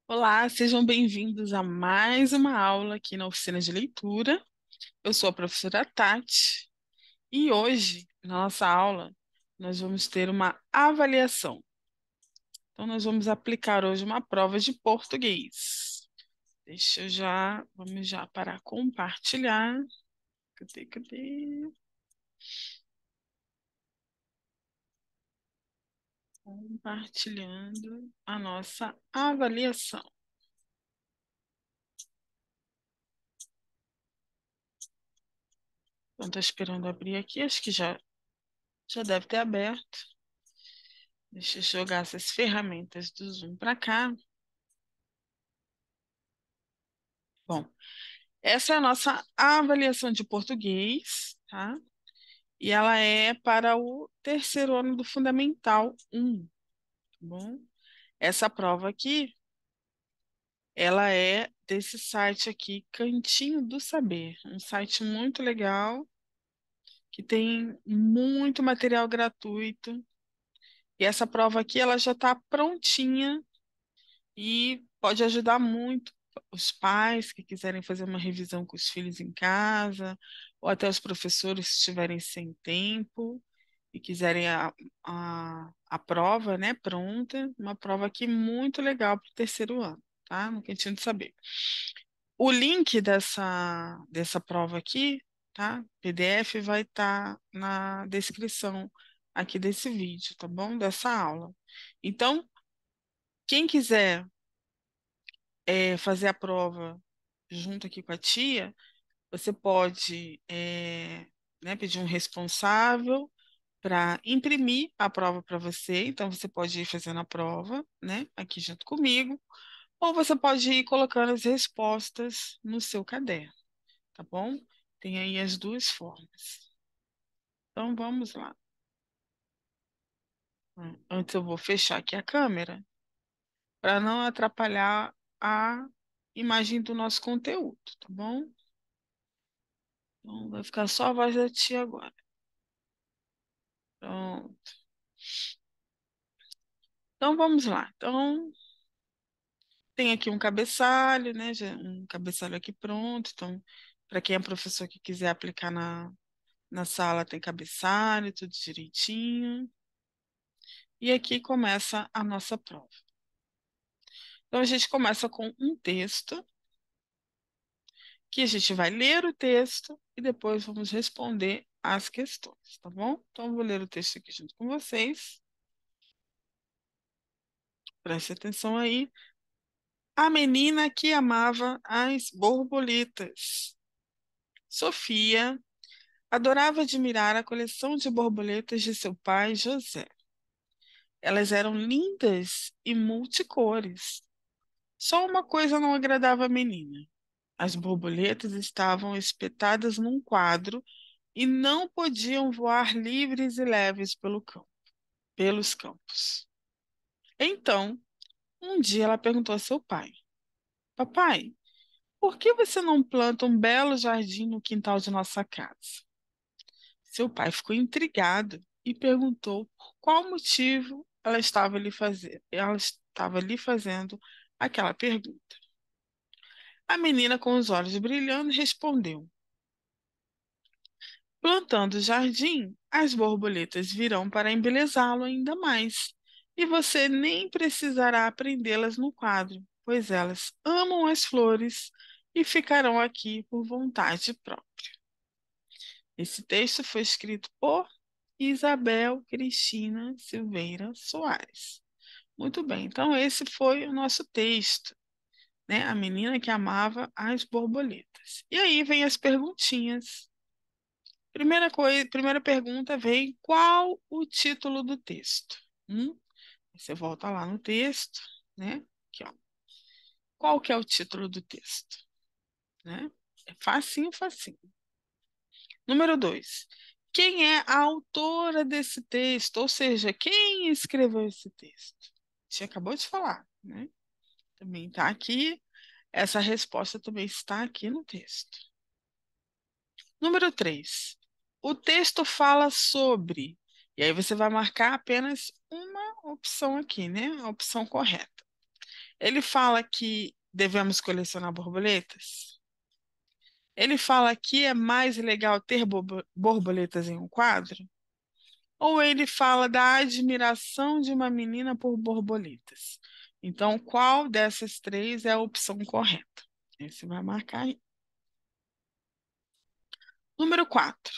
Olá, sejam bem-vindos a mais uma aula aqui na oficina de leitura. Eu sou a professora Tati e hoje, na nossa aula, nós vamos ter uma avaliação. Então, nós vamos aplicar hoje uma prova de português. Vamos já para compartilhar. Cadê? Compartilhando a nossa avaliação. Então, estou esperando abrir aqui, acho que já deve ter aberto. Deixa eu jogar essas ferramentas do Zoom para cá. Bom, essa é a nossa avaliação de português, tá? E ela é para o terceiro ano do Fundamental 1, tá bom? Essa prova aqui, ela é desse site aqui, Cantinho do Saber, um site muito legal, que tem muito material gratuito. E essa prova aqui, ela já está prontinha e pode ajudar muito os pais que quiserem fazer uma revisão com os filhos em casa, ou até os professores que estiverem sem tempo e quiserem a prova, né, pronta, uma prova aqui muito legal para o terceiro ano, tá? No Cantinho de Saber. O link dessa prova aqui, tá? PDF vai estar na descrição aqui desse vídeo, tá bom? Dessa aula. Então, quem quiser fazer a prova junto aqui com a tia, você pode, né, pedir um responsável para imprimir a prova para você. Então, você pode ir fazendo a prova, né, aqui junto comigo, ou você pode ir colocando as respostas no seu caderno, tá bom? Tem aí as duas formas. Então, vamos lá. Antes eu vou fechar aqui a câmera para não atrapalhar a imagem do nosso conteúdo, tá bom? Então, vai ficar só a voz da tia agora. Pronto. Então, vamos lá. Então, tem aqui um cabeçalho, né? Um cabeçalho aqui pronto. Então, para quem é professor que quiser aplicar na sala, tem cabeçalho, tudo direitinho. E aqui começa a nossa prova. Então, a gente começa com um texto, que a gente vai ler o texto e depois vamos responder as questões, tá bom? Então, eu vou ler o texto aqui junto com vocês. Preste atenção aí. A menina que amava as borboletas. Sofia adorava admirar a coleção de borboletas de seu pai, José. Elas eram lindas e multicores. Só uma coisa não agradava a menina. As borboletas estavam espetadas num quadro e não podiam voar livres e leves pelos campos. Então, um dia ela perguntou a seu pai: Papai, por que você não planta um belo jardim no quintal de nossa casa? Seu pai ficou intrigado e perguntou por qual motivo ela estava lhe fazendo aquela pergunta. A menina, com os olhos brilhando, respondeu: Plantando o jardim, as borboletas virão para embelezá-lo ainda mais, e você nem precisará prendê-las no quadro, pois elas amam as flores e ficarão aqui por vontade própria. Esse texto foi escrito por Isabel Cristina Silveira Soares. Muito bem, então esse foi o nosso texto, né? A menina que amava as borboletas. E aí vem as perguntinhas. Primeira pergunta vem: qual o título do texto? Você volta lá no texto, né? Aqui, ó. Qual que é o título do texto, né? É facinho, facinho. Número 2. Quem é a autora desse texto? Ou seja, quem escreveu esse texto? Você acabou de falar, né? Também está aqui. Essa resposta também está aqui no texto. Número 3. O texto fala sobre. E aí você vai marcar apenas uma opção aqui, né? A opção correta. Ele fala que devemos colecionar borboletas? Ele fala que é mais legal ter borboletas em um quadro? Ou ele fala da admiração de uma menina por borboletas? Então, qual dessas três é a opção correta? Esse vai marcar aí. Número 4.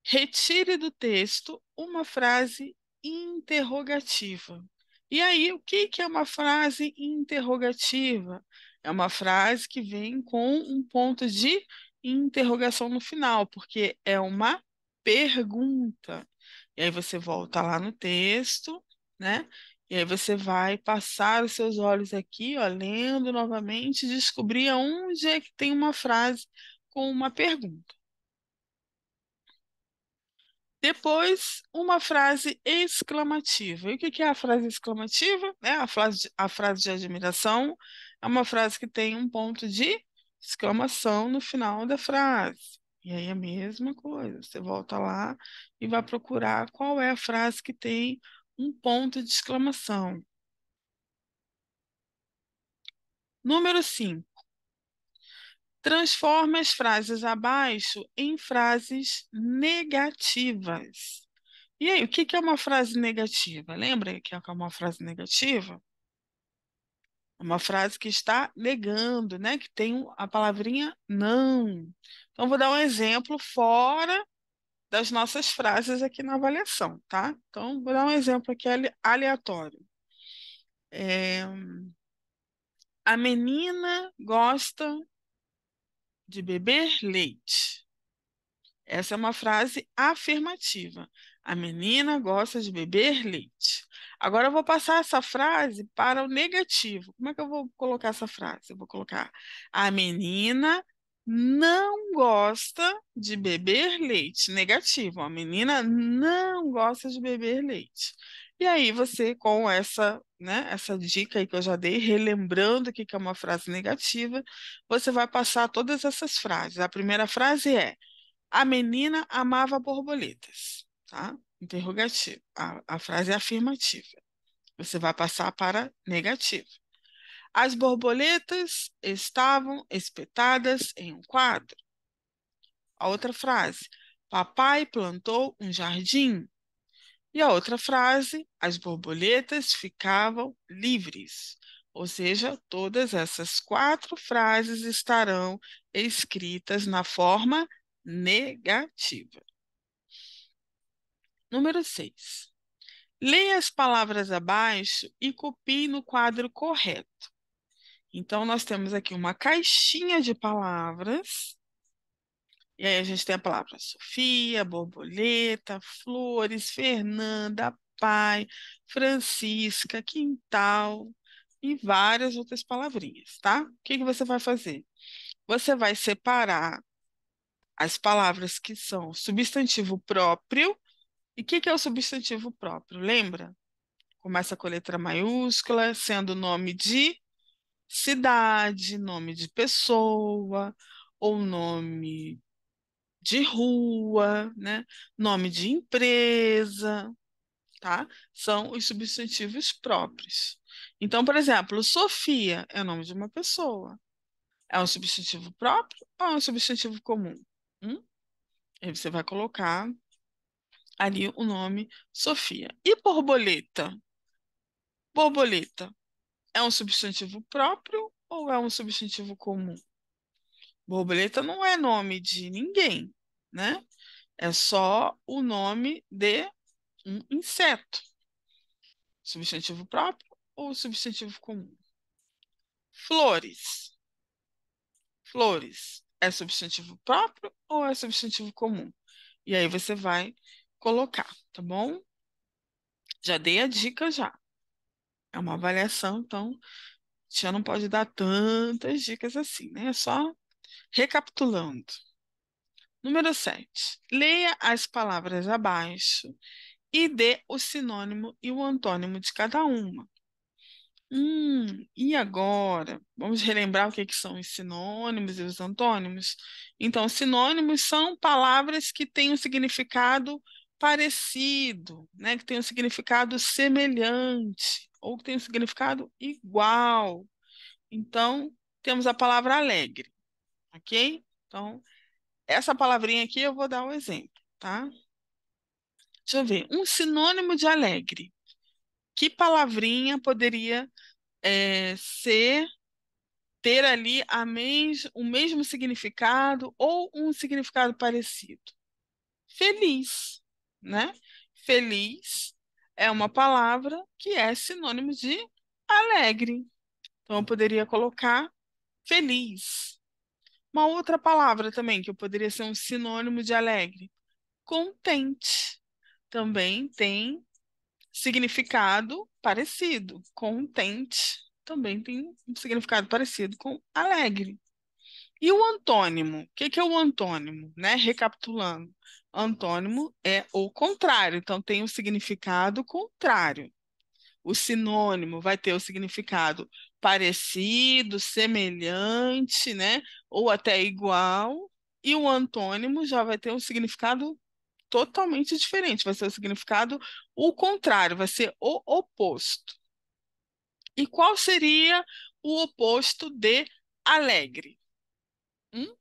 Retire do texto uma frase interrogativa. E aí, o que que é uma frase interrogativa? É uma frase que vem com um ponto de interrogação no final, porque é uma pergunta. E aí você volta lá no texto, né? E aí você vai passar os seus olhos aqui, ó, lendo novamente, e descobrir aonde é que tem uma frase com uma pergunta. Depois, uma frase exclamativa. E o que que é a frase exclamativa? É a frase de admiração é uma frase que tem um ponto de exclamação no final da frase. E aí a mesma coisa, você volta lá e vai procurar qual é a frase que tem um ponto de exclamação. Número 5. Transforme as frases abaixo em frases negativas. E aí, o que que é uma frase negativa? Lembra que é uma frase negativa? É uma frase que está negando, né? Que tem a palavrinha não. Então, vou dar um exemplo fora das nossas frases aqui na avaliação, tá? Então, vou dar um exemplo aqui aleatório. É, a menina gosta de beber leite. Essa é uma frase afirmativa. A menina gosta de beber leite. Agora eu vou passar essa frase para o negativo. Como é que eu vou colocar essa frase? Eu vou colocar: a menina não gosta de beber leite. Negativo. A menina não gosta de beber leite. E aí você, com essa, né, essa dica aí que eu já dei, relembrando o que que é uma frase negativa, você vai passar todas essas frases. A primeira frase é: a menina amava borboletas, tá? Interrogativo. A frase é afirmativa. Você vai passar para negativo. As borboletas estavam espetadas em um quadro. A outra frase: papai plantou um jardim. E a outra frase: as borboletas ficavam livres. Ou seja, todas essas quatro frases estarão escritas na forma negativa. Número 6. Leia as palavras abaixo e copie no quadro correto. Então, nós temos aqui uma caixinha de palavras. E aí a gente tem a palavra Sofia, borboleta, flores, Fernanda, pai, Francisca, quintal e várias outras palavrinhas, tá? O que que você vai fazer? Você vai separar as palavras que são substantivo próprio. E o que que é o substantivo próprio? Lembra? Começa com letra maiúscula, sendo nome de cidade, nome de pessoa, ou nome de rua, né? Nome de empresa, tá? São os substantivos próprios. Então, por exemplo, Sofia é o nome de uma pessoa. É um substantivo próprio ou é um substantivo comum? Hum? Aí você vai colocar ali o nome Sofia. E borboleta? Borboleta é um substantivo próprio ou é um substantivo comum? Borboleta não é nome de ninguém, né? É só o nome de um inseto. Substantivo próprio ou substantivo comum? Flores. Flores é substantivo próprio ou é substantivo comum? E aí você vai colocar, tá bom? Já dei a dica já. É uma avaliação, então já não pode dar tantas dicas assim, né? É só recapitulando. Número 7. Leia as palavras abaixo e dê o sinônimo e o antônimo de cada uma. E agora? Vamos relembrar o que que são os sinônimos e os antônimos? Então, sinônimos são palavras que têm um significado parecido, né? Que têm um significado semelhante ou que tem um significado igual. Então, temos a palavra alegre, ok? Então, essa palavrinha aqui eu vou dar um exemplo, tá? Deixa eu ver. Um sinônimo de alegre. Que palavrinha poderia ser, ter ali o mesmo significado ou um significado parecido? Feliz, né? Feliz é uma palavra que é sinônimo de alegre. Então, eu poderia colocar feliz. Uma outra palavra também que eu poderia ser um sinônimo de alegre, contente. Também tem significado parecido. Contente também tem um significado parecido com alegre. E o antônimo? O que que é o antônimo, né? Recapitulando. Antônimo é o contrário, então tem o significado contrário. O sinônimo vai ter o significado parecido, semelhante, né? Ou até igual. E o antônimo já vai ter um significado totalmente diferente. Vai ser o significado o contrário, vai ser o oposto. E qual seria o oposto de alegre? Hum?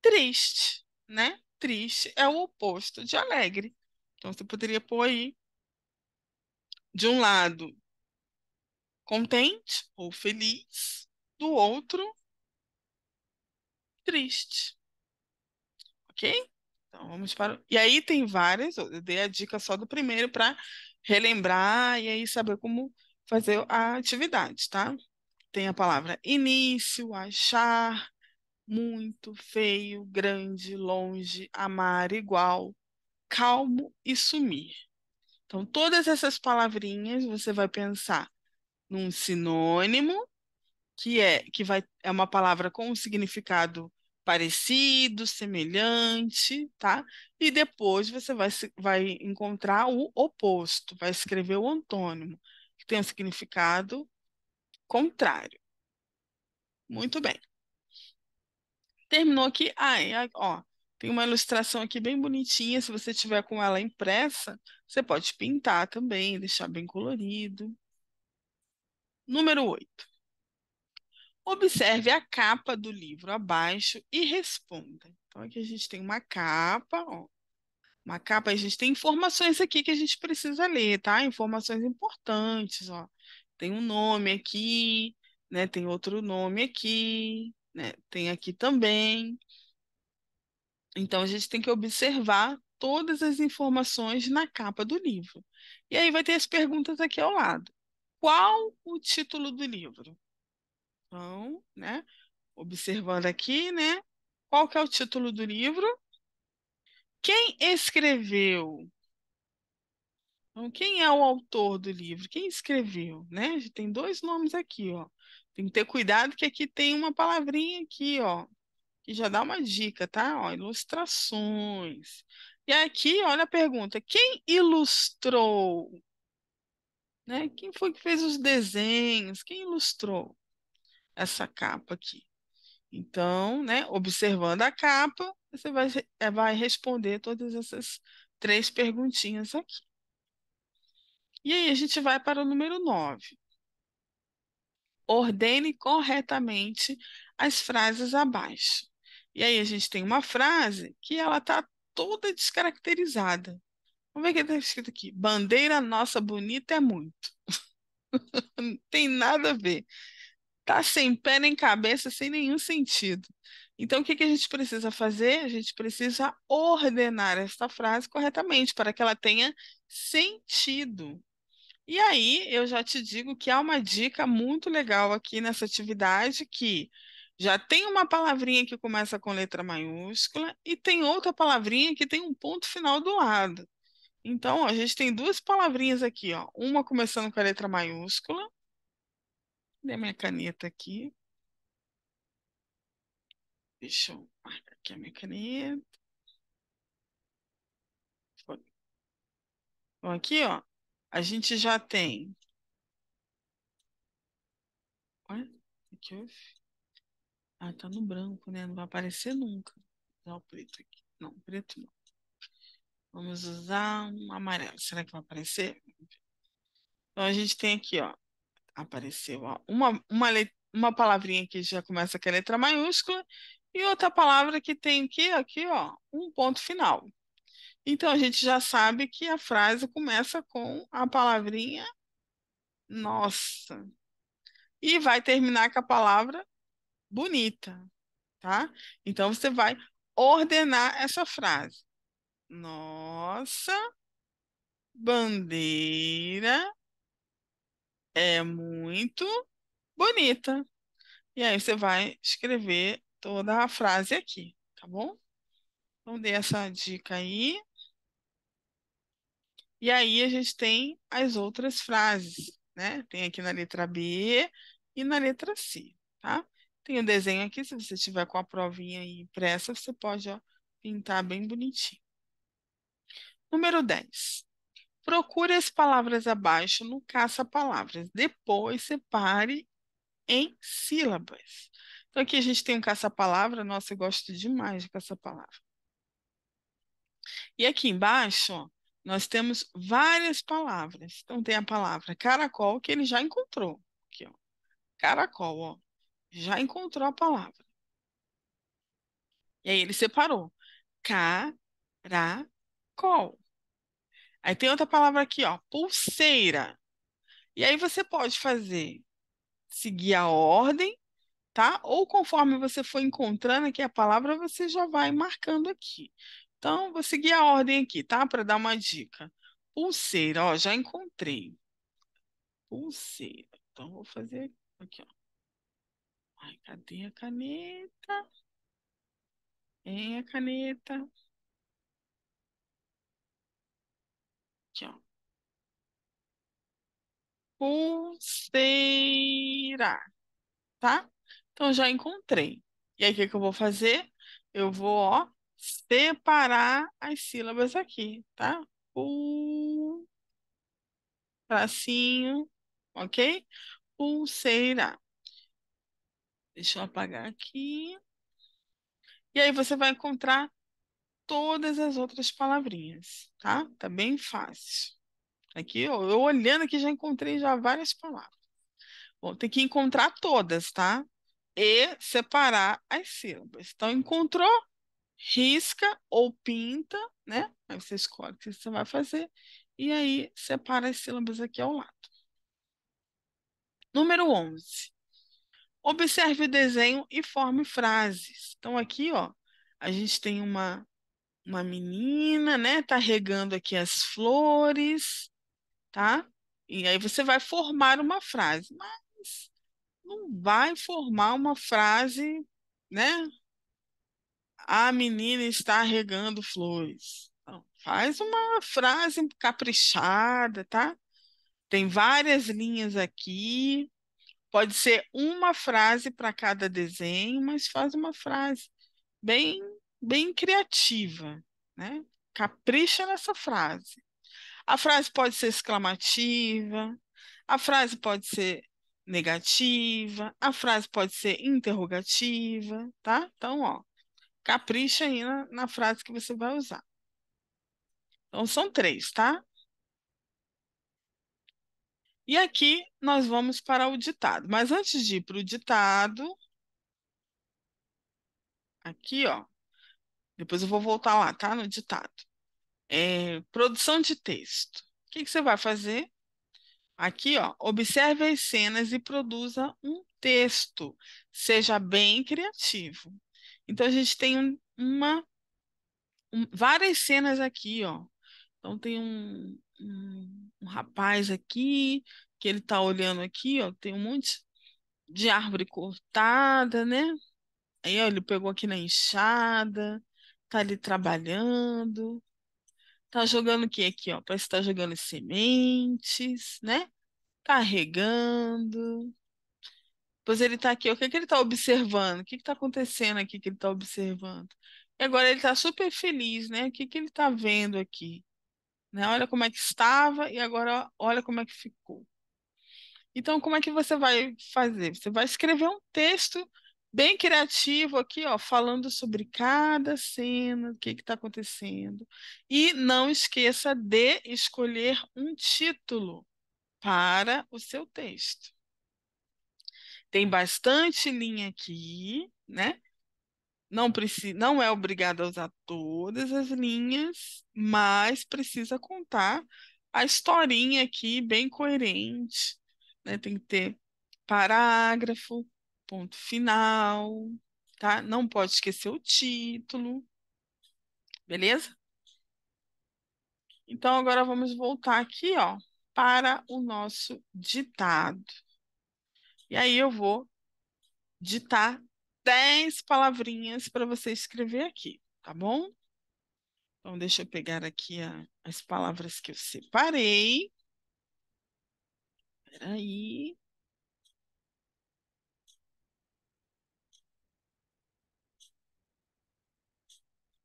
Triste, né? Triste é o oposto de alegre. Então você poderia pôr aí, de um lado, contente ou feliz, do outro, triste, ok? Então vamos para. E aí tem várias, eu dei a dica só do primeiro para relembrar e aí saber como fazer a atividade, tá? Tem a palavra início, achar, muito, feio, grande, longe, amar, igual, calmo e sumir. Então, todas essas palavrinhas você vai pensar num sinônimo, é uma palavra com um significado parecido, semelhante, tá? E depois você vai encontrar o oposto, vai escrever o antônimo, que tem um significado contrário. Muito bem. Terminou aqui. Ó, tem uma ilustração aqui bem bonitinha. Se você tiver com ela impressa, você pode pintar também, deixar bem colorido. Número 8. Observe a capa do livro abaixo e responda. Então, aqui a gente tem uma capa, ó. Uma capa, a gente tem informações aqui que a gente precisa ler, tá? Informações importantes, ó. Tem um nome aqui, né? Tem outro nome aqui, né? Tem aqui também. Então, a gente tem que observar todas as informações na capa do livro. E aí vai ter as perguntas aqui ao lado. Qual o título do livro? Então, né? Observando aqui, né? Qual que é o título do livro? Quem escreveu? Então, quem é o autor do livro? Quem escreveu, né? Tem dois nomes aqui, ó. Tem que ter cuidado que aqui tem uma palavrinha aqui, ó, que já dá uma dica, tá? Ó, ilustrações. E aqui, olha a pergunta: quem ilustrou? Né? Quem foi que fez os desenhos? Quem ilustrou essa capa aqui? Então, né, observando a capa, você vai responder todas essas três perguntinhas aqui. E aí a gente vai para o número 9. Ordene corretamente as frases abaixo. E aí a gente tem uma frase que ela está toda descaracterizada. Vamos ver o que está escrito aqui. Bandeira nossa bonita é muito. Não tem nada a ver. Tá sem pé nem cabeça, sem nenhum sentido. Então, o que que a gente precisa fazer? A gente precisa ordenar esta frase corretamente para que ela tenha sentido. E aí, eu já te digo que há uma dica muito legal aqui nessa atividade que já tem uma palavrinha que começa com letra maiúscula e tem outra palavrinha que tem um ponto final do lado. Então, ó, a gente tem duas palavrinhas aqui, ó, uma começando com a letra maiúscula. Cadê a minha caneta aqui? Deixa eu marcar aqui a minha caneta. Foi. Então, aqui, ó, a gente já tem. Olha, aqui, ó. Ah, tá no branco, né? Não vai aparecer nunca. Vou usar o preto aqui. Não, preto não. Vamos usar um amarelo. Será que vai aparecer? Então a gente tem aqui, ó, apareceu ó, uma palavrinha que já começa com a letra maiúscula e outra palavra que tem aqui, ó, um ponto final. Então a gente já sabe que a frase começa com a palavrinha nossa e vai terminar com a palavra bonita, tá? Então você vai ordenar essa frase. Nossa bandeira é muito bonita. E aí você vai escrever toda a frase aqui, tá bom? Então dê essa dica aí. E aí a gente tem as outras frases, né? Tem aqui na letra B e na letra C, tá? Tem o desenho aqui, se você tiver com a provinha aí impressa, você pode, ó, pintar bem bonitinho. Número 10. Procure as palavras abaixo no caça-palavras. Depois separe em sílabas. Então aqui a gente tem um caça-palavra. Nossa, eu gosto demais de caça-palavra. E aqui embaixo, ó, nós temos várias palavras. Então tem a palavra caracol, que ele já encontrou. Aqui, ó. Caracol, ó. Já encontrou a palavra. E aí ele separou. Caracol. Aí tem outra palavra aqui, ó. Pulseira. E aí você pode seguir a ordem, tá? Ou conforme você for encontrando aqui a palavra, você já vai marcando aqui. Então, vou seguir a ordem aqui, tá? Para dar uma dica. Pulseira, ó, já encontrei. Pulseira. Então, vou fazer aqui, ó. Ai, cadê a caneta? Tem a caneta. Aqui, ó. Pulseira, tá? Então, já encontrei. E aí, o que que eu vou fazer? Eu vou, ó, separar as sílabas aqui, tá? Tracinho, ok? Pulseira. Deixa eu apagar aqui. E aí você vai encontrar todas as outras palavrinhas, tá? Tá bem fácil. Aqui, ó, eu olhando aqui já encontrei já várias palavras. Bom, tem que encontrar todas, tá? E separar as sílabas. Então, encontrou, risca ou pinta, né? Aí você escolhe o que você vai fazer. E aí, separa as sílabas aqui ao lado. Número 11. Observe o desenho e forme frases. Então, aqui, ó, a gente tem uma menina, né? Tá regando aqui as flores, tá? E aí você vai formar uma frase, mas não vai formar uma frase, né? A menina está regando flores. Não, faz uma frase caprichada, tá? Tem várias linhas aqui. Pode ser uma frase para cada desenho, mas faz uma frase bem, bem criativa, né? Capricha nessa frase. A frase pode ser exclamativa, a frase pode ser negativa, a frase pode ser interrogativa, tá? Então, ó, capricha aí na frase que você vai usar. Então, são três, tá? E aqui nós vamos para o ditado. Mas antes de ir para o ditado, aqui, ó, depois eu vou voltar lá, tá? No ditado. Produção de texto. O que que você vai fazer? Aqui, ó, observe as cenas e produza um texto. Seja bem criativo. Então, a gente tem várias cenas aqui, ó. Então, tem um rapaz aqui, que ele tá olhando aqui, ó. Tem um monte de árvore cortada, né? Aí, ó, ele pegou aqui na enxada, tá ali trabalhando. Tá jogando o que aqui, ó? Parece que tá jogando sementes, né? Carregando. Pois ele tá aqui, o que que ele tá observando? O que que tá acontecendo aqui que ele tá observando? E agora ele tá super feliz, né? O que que ele tá vendo aqui? Né? Olha como é que estava e agora olha como é que ficou. Então, como é que você vai fazer? Você vai escrever um texto bem criativo aqui, ó, falando sobre cada cena, o que que está acontecendo. E não esqueça de escolher um título. para o seu texto. Tem bastante linha aqui, né? Não precisa, não é obrigado a usar todas as linhas, mas precisa contar a historinha aqui bem coerente, né? Tem que ter parágrafo, ponto final, tá? Não pode esquecer o título, beleza? Então agora vamos voltar aqui, ó, para o nosso ditado. E aí eu vou ditar 10 palavrinhas para você escrever aqui, tá bom? Então, deixa eu pegar aqui as palavras que eu separei. Peraí.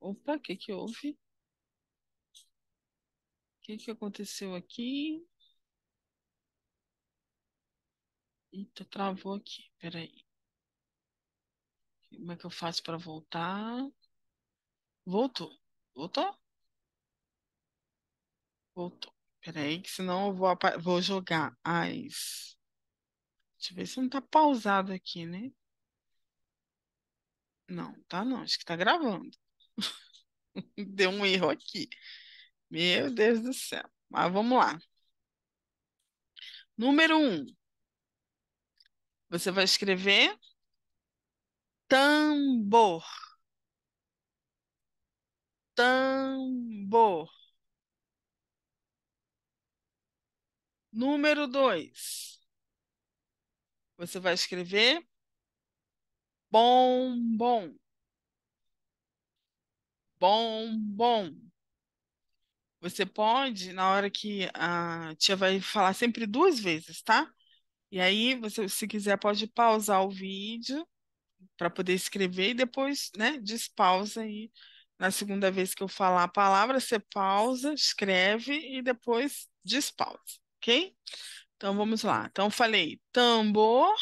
Opa, o que que houve? O que que aconteceu aqui? Eita, travou aqui. Peraí. Como é que eu faço para voltar? Voltou. Voltou? Voltou. Peraí, que senão eu vou jogar as. Deixa eu ver se não tá pausado aqui, né? Não, tá não. Acho que tá gravando. Deu um erro aqui. Meu Deus do céu. Mas vamos lá. Número um, você vai escrever tambor, tambor. Número 2, você vai escrever bombom, bombom. Você pode, na hora que a tia vai falar sempre duas vezes, tá? E aí, você, se quiser, pode pausar o vídeo para poder escrever e depois, né, despausa aí. Na segunda vez que eu falar a palavra, você pausa, escreve e depois despausa, ok? Então vamos lá. Então falei tambor,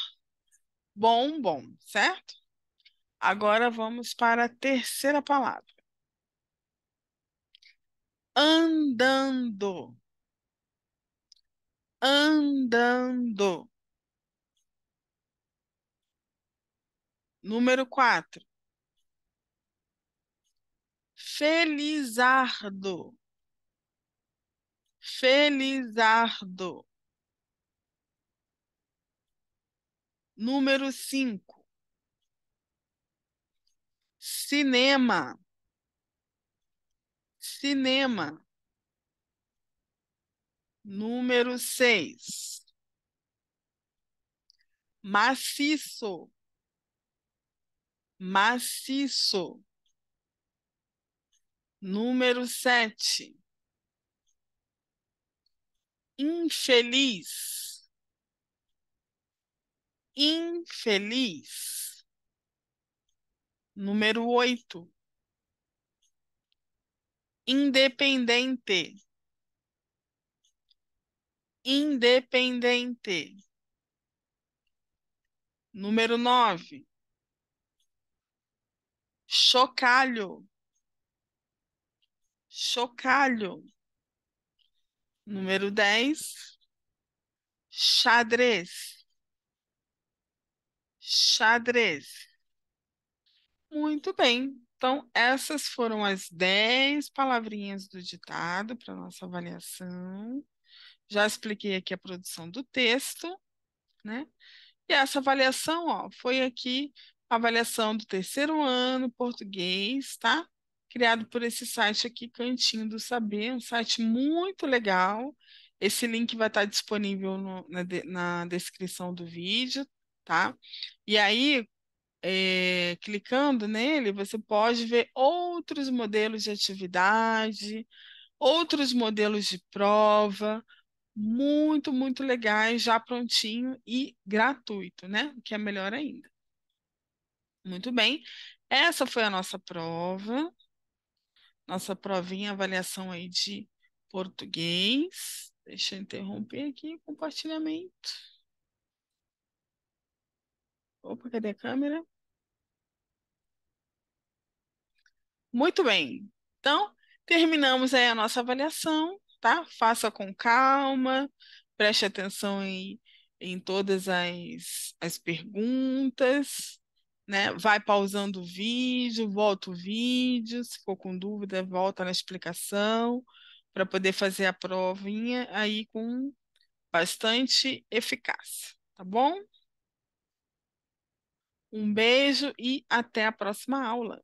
bom, bom, certo? Agora vamos para a terceira palavra. Andando, andando. Número 4. Felizardo, felizardo. Número 5. Cinema, cinema. Número 6. Maciço, maciço. Número 7. Infeliz, infeliz. Número 8. Independente, independente. Número 9. Chocalho, chocalho. Número 10. Xadrez, xadrez. Muito bem. Então, essas foram as 10 palavrinhas do ditado para nossa avaliação. Já expliquei aqui a produção do texto, né? E essa avaliação, ó, foi aqui a avaliação do terceiro ano, português, tá? Criado por esse site aqui, Cantinho do Saber, um site muito legal. Esse link vai estar disponível na descrição do vídeo, tá? E aí, clicando nele, você pode ver outros modelos de atividade, outros modelos de prova, muito, muito legais, já prontinho e gratuito, né? O que é melhor ainda. Muito bem. Essa foi a nossa prova, nossa provinha, avaliação aí de português. Deixa eu interromper aqui o compartilhamento. Opa, cadê a câmera? Muito bem. Então, terminamos aí a nossa avaliação, tá? Faça com calma, Preste atenção em todas as perguntas, né? Vai pausando o vídeo, volta o vídeo, se for com dúvida, volta na explicação, para poder fazer a provinha aí com bastante eficácia, tá bom? Um beijo e até a próxima aula.